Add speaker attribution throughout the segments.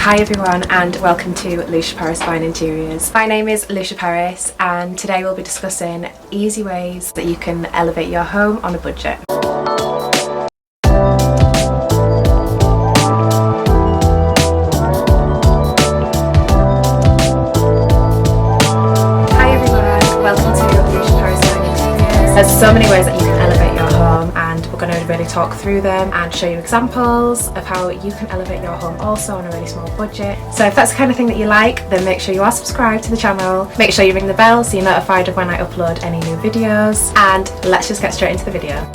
Speaker 1: Hi everyone and welcome to Lucia Paris Fine Interiors. My name is Lucia Paris and today we'll be discussing easy ways that you can elevate your home on a budget. Hi everyone, welcome to Lucia Paris Fine Interiors. There's so many ways that you can elevate your home and we're going to really talk through them and show you examples of how you can elevate your home also on a really small budget. So if that's the kind of thing that you like, then make sure you are subscribed to the channel. Make sure you ring the bell so you're notified of when I upload any new videos, and let's just get straight into the video.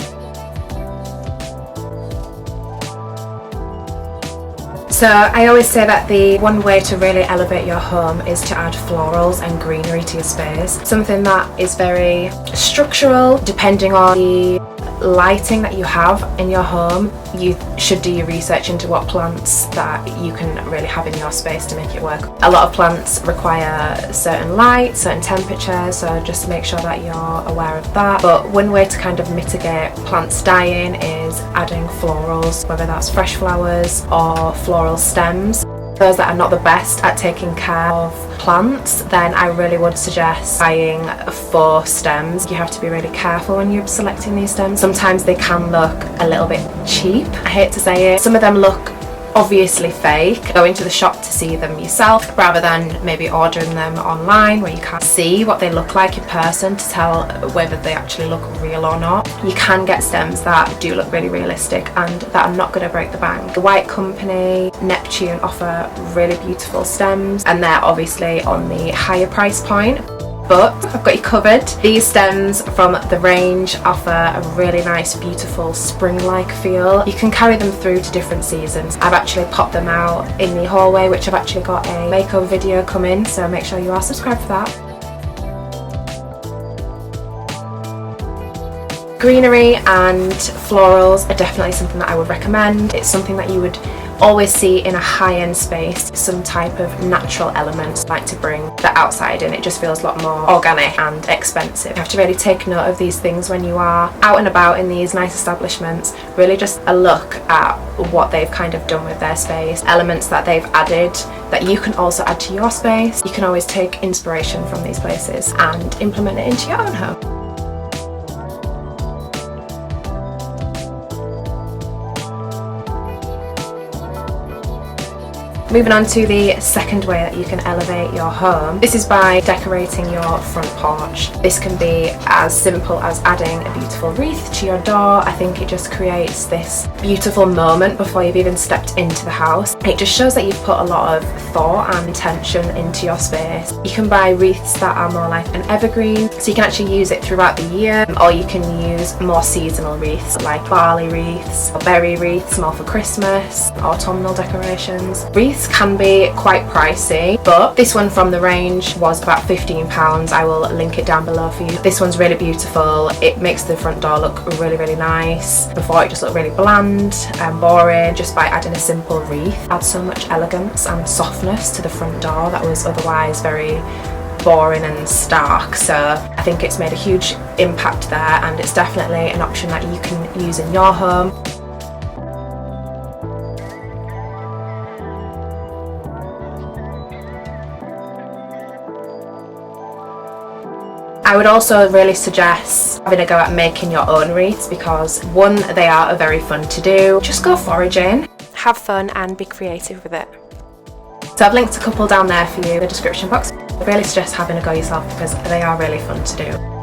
Speaker 1: So I always say that the one way to really elevate your home is to add florals and greenery to your space. Something that is very structural, depending on the lighting that you have in your home. You should do your research into what plants that you can really have in your space to make it work. A lot of plants require certain light, certain temperature, so just make sure that you're aware of that. But one way to kind of mitigate plants dying is adding florals, whether that's fresh flowers or floral stems. Those that are not the best at taking care of plants, then I really would suggest buying faux stems. You have to be really careful when you're selecting these stems. Sometimes they can look a little bit cheap, I hate to say it. Some of them look obviously fake. Go into the shop to see them yourself rather than maybe ordering them online where you can't see what they look like in person to tell whether they actually look real or not. You can get stems that do look really realistic and that are not going to break the bank. The White Company, Neptune offer really beautiful stems and they're obviously on the higher price point. But I've got you covered. These stems from the range offer a really nice, beautiful spring-like feel. You can carry them through to different seasons. I've actually popped them out in the hallway, which I've actually got a makeover video coming, so make sure you are subscribed for that. Greenery and florals are definitely something that I would recommend. It's something that you would always see in a high-end space. Some type of natural elements like to bring the outside in. It just feels a lot more organic and expensive. You have to really take note of these things when you are out and about in these nice establishments. Really just a look at what they've kind of done with their space, elements that they've added that you can also add to your space. You can always take inspiration from these places and implement it into your own home. Moving on to the second way that you can elevate your home. This is by decorating your front porch. This can be as simple as adding a beautiful wreath to your door. I think it just creates this beautiful moment before you've even stepped into the house. It just shows that you've put a lot of thought and intention into your space. You can buy wreaths that are more like an evergreen, so you can actually use it throughout the year, or you can use more seasonal wreaths like barley wreaths or berry wreaths, more for Christmas, autumnal decorations. Wreaths can be quite pricey, but this one from the range was about £15. I will link it down below for you. This one's really beautiful. It makes the front door look really, really nice. Before it just looked really bland and boring. Just by adding a simple wreath, adds so much elegance and softness to the front door that was otherwise very boring and stark. So I think it's made a huge impact there, and it's definitely an option that you can use in your home. I would also really suggest having a go at making your own wreaths because one, they are very fun to do. Just go foraging, have fun and be creative with it. So I've linked a couple down there for you in the description box. I really suggest having a go yourself because they are really fun to do.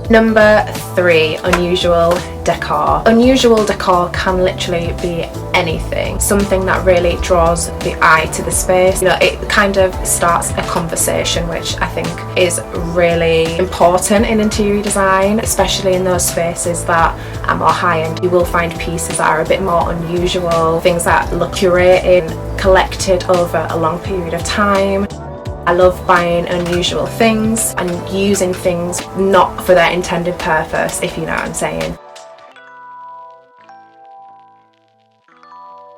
Speaker 1: Number 3, unusual decor. Unusual decor can literally be anything. Something that really draws the eye to the space. You know, it kind of starts a conversation, which I think is really important in interior design, especially in those spaces that are more high-end. You will find pieces that are a bit more unusual, things that look curated, collected over a long period of time. I love buying unusual things and using things not for their intended purpose, if you know what I'm saying.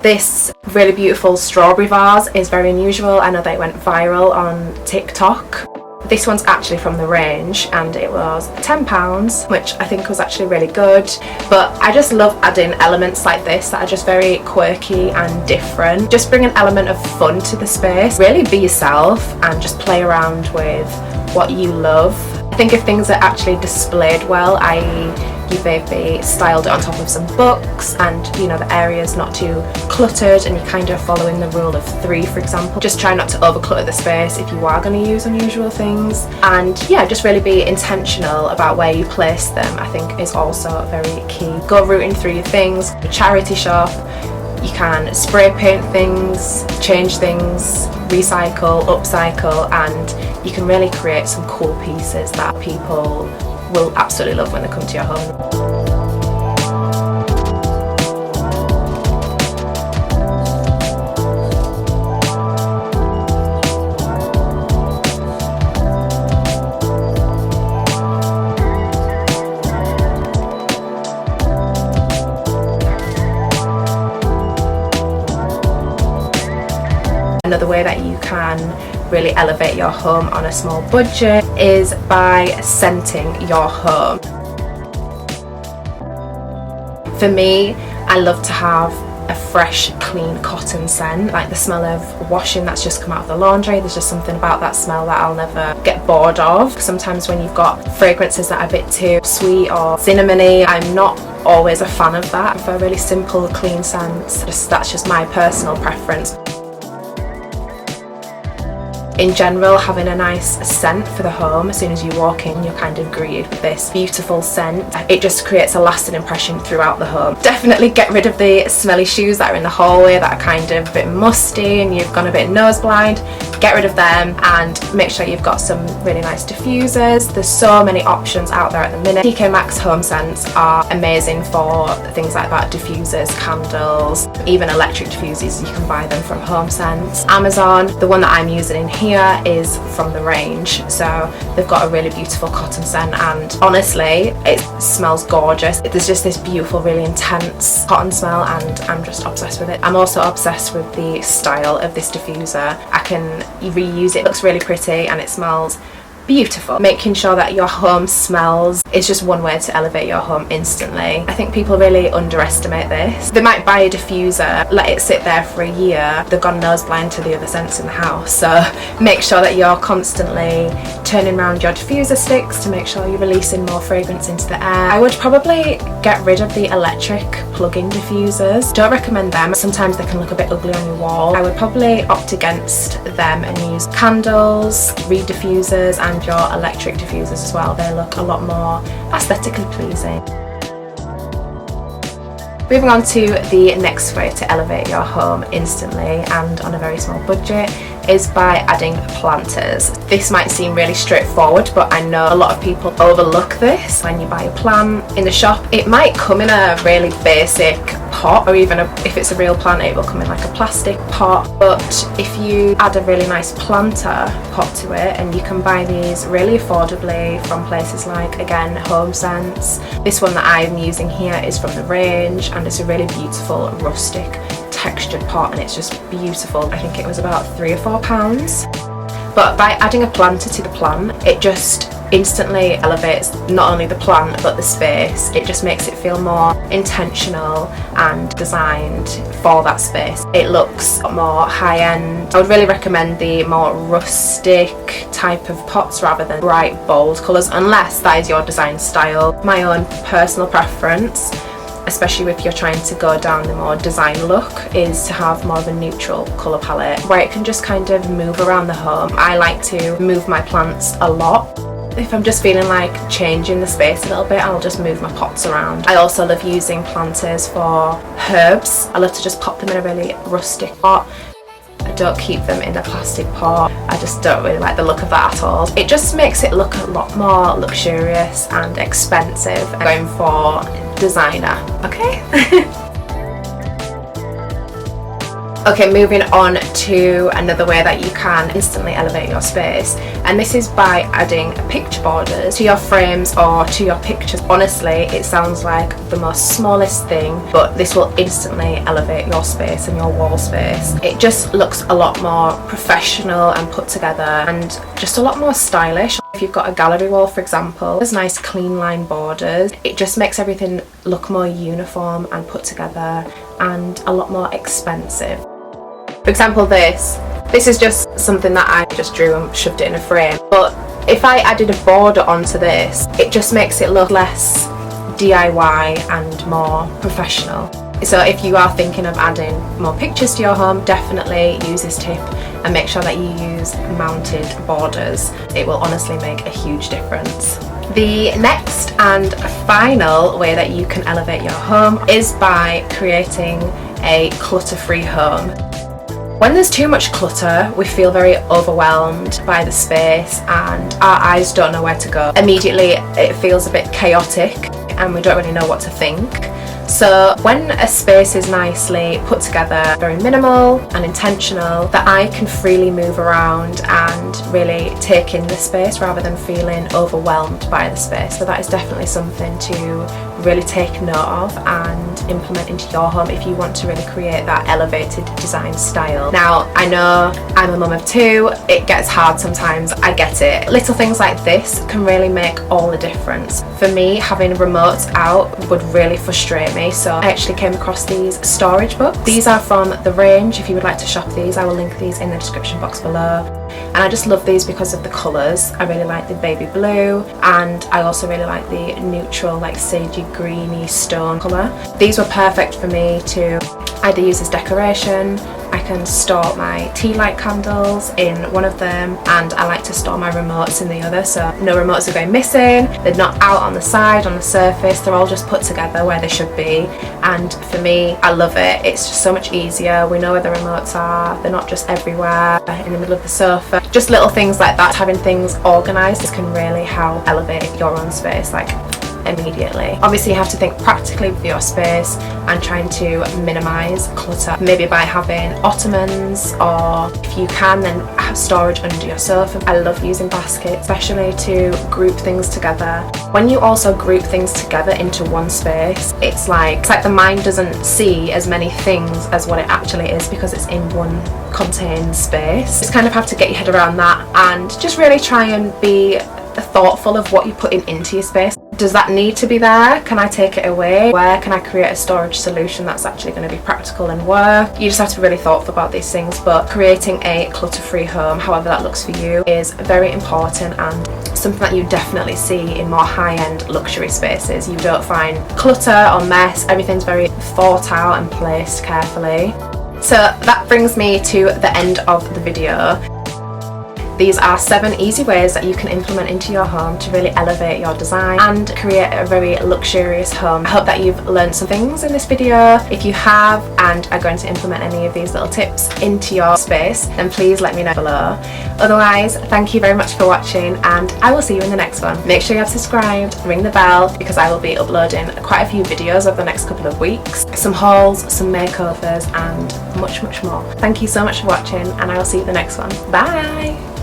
Speaker 1: This really beautiful strawberry vase is very unusual. I know that it went viral on TikTok. This one's actually from the range and it was £10, which I think was actually really good. But I just love adding elements like this that are just very quirky and different. Just bring an element of fun to the space. Really be yourself and just play around with what you love. I think if things are actually displayed well, i.e. you've maybe styled it on top of some books and you know the area's not too cluttered and you're kind of following the rule of 3, for example. Just try not to overclutter the space if you are going to use unusual things, and yeah, just really be intentional about where you place them. I think is also very key. Go rooting through your things. A charity shop, you can spray paint things, change things, recycle, upcycle, and you can really create some cool pieces that people will absolutely love when they come to your home. Another way that you can really elevate your home on a small budget is by scenting your home. For me, I love to have a fresh, clean cotton scent, like the smell of washing that's just come out of the laundry. There's just something about that smell that I'll never get bored of. Sometimes when you've got fragrances that are a bit too sweet or cinnamony, I'm not always a fan of that. I prefer really simple, clean scents. That's just my personal preference. In general, having a nice scent for the home, as soon as you walk in, you're kind of greeted with this beautiful scent. It just creates a lasting impression throughout the home. Definitely get rid of the smelly shoes that are in the hallway that are kind of a bit musty and you've gone a bit nose blind. Get rid of them and make sure you've got some really nice diffusers. There's so many options out there at the minute. TK Maxx home scents are amazing for things like that, diffusers, candles, even electric diffusers. You can buy them from Home Sense. Amazon, the one that I'm using in here is from the range, so they've got a really beautiful cotton scent and honestly it smells gorgeous. There's just this beautiful, really intense cotton smell and I'm just obsessed with it. I'm also obsessed with the style of this diffuser. I can reuse it. It looks really pretty and it smells beautiful. Making sure that your home smells is just one way to elevate your home instantly. I think people really underestimate this. They might buy a diffuser, let it sit there for a year, they've gone nose blind to the other scents in the house. So make sure that you're constantly turning around your diffuser sticks to make sure you're releasing more fragrance into the air. I would probably get rid of the electric plug-in diffusers. Don't recommend them. Sometimes they can look a bit ugly on your wall. I would probably opt against them and use candles, reed diffusers and your electric diffusers as well. They look a lot more aesthetically pleasing. Moving on to the next way to elevate your home instantly and on a very small budget is by adding planters. This might seem really straightforward, but I know a lot of people overlook this. When you buy a plant in the shop, it might come in a really basic pot, or even if it's a real plant, it will come in like a plastic pot. But if you add a really nice planter pot to it, and you can buy these really affordably from places like, again, Home Sense. This one that I'm using here is from the range and it's a really beautiful rustic textured pot and it's just beautiful. I think it was about £3 or £4. But by adding a planter to the plant, it just instantly elevates not only the plant but the space. It just makes it feel more intentional and designed for that space. It looks more high-end. I would really recommend the more rustic type of pots rather than bright bold colours, unless that is your design style. My own personal preference, especially if you're trying to go down the more design look, is to have more of a neutral colour palette where it can just kind of move around the home. I like to move my plants a lot. If I'm just feeling like changing the space a little bit, I'll just move my pots around. I also love using planters for herbs. I love to just pop them in a really rustic pot. I don't keep them in a plastic pot. I just don't really like the look of that at all. It just makes it look a lot more luxurious and expensive. I'm going for designer, okay? Okay, moving on to another way that you can instantly elevate your space, and this is by adding picture borders to your frames or to your pictures. Honestly, it sounds like the most smallest thing, but this will instantly elevate your space and your wall space. It just looks a lot more professional and put together and just a lot more stylish. If you've got a gallery wall, for example, there's nice clean line borders. It just makes everything look more uniform and put together and a lot more expensive. For example, this is just something that I just drew and shoved it in a frame, but if I added a border onto this, it just makes it look less DIY and more professional. So if you are thinking of adding more pictures to your home, definitely use this tip and make sure that you use mounted borders. It will honestly make a huge difference. The next and final way that you can elevate your home is by creating a clutter-free home. When there's too much clutter, we feel very overwhelmed by the space and our eyes don't know where to go. Immediately it feels a bit chaotic and we don't really know what to think. So when a space is nicely put together, very minimal and intentional, the eye can freely move around and really take in the space rather than feeling overwhelmed by the space. So that is definitely something to really take note of and implement into your home if you want to really create that elevated design style. Now, I know I'm a mum of two, it gets hard sometimes, I get it. Little things like this can really make all the difference. For me, having remotes out would really frustrate me, so I actually came across these storage books. These are from The Range. If you would like to shop these, I will link these in the description box below. And I just love these because of the colours. I really like the baby blue, and I also really like the neutral, like sagey greeny stone colour. These were perfect for me to either use as decoration. I can store my tea light candles in one of them, and I like to store my remotes in the other, so no remotes are going missing, they're not out on the side, on the surface, they're all just put together where they should be. And for me, I love it. It's just so much easier. We know where the remotes are, they're not just everywhere in the middle of the sofa. Just little things like that, having things organised can really help elevate your own space, like immediately. Obviously you have to think practically with your space and trying to minimise clutter, maybe by having ottomans, or if you can then have storage under your sofa. I love using baskets, especially to group things together. When you also group things together into one space, it's like the mind doesn't see as many things as what it actually is because it's in one contained space. Just kind of have to get your head around that and just really try and be thoughtful of what you're putting into your space. Does that need to be there? Can I take it away? Where can I create a storage solution that's actually going to be practical and work? You just have to be really thoughtful about these things, but creating a clutter-free home, however that looks for you, is very important and something that you definitely see in more high-end luxury spaces. You don't find clutter or mess, everything's very thought out and placed carefully. So that brings me to the end of the video. These are 7 easy ways that you can implement into your home to really elevate your design and create a very luxurious home. I hope that you've learned some things in this video. If you have and are going to implement any of these little tips into your space, then please let me know below. Otherwise, thank you very much for watching and I will see you in the next one. Make sure you have subscribed, ring the bell, because I will be uploading quite a few videos over the next couple of weeks. Some hauls, some makeovers and much more. Thank you so much for watching and I will see you in the next one. Bye!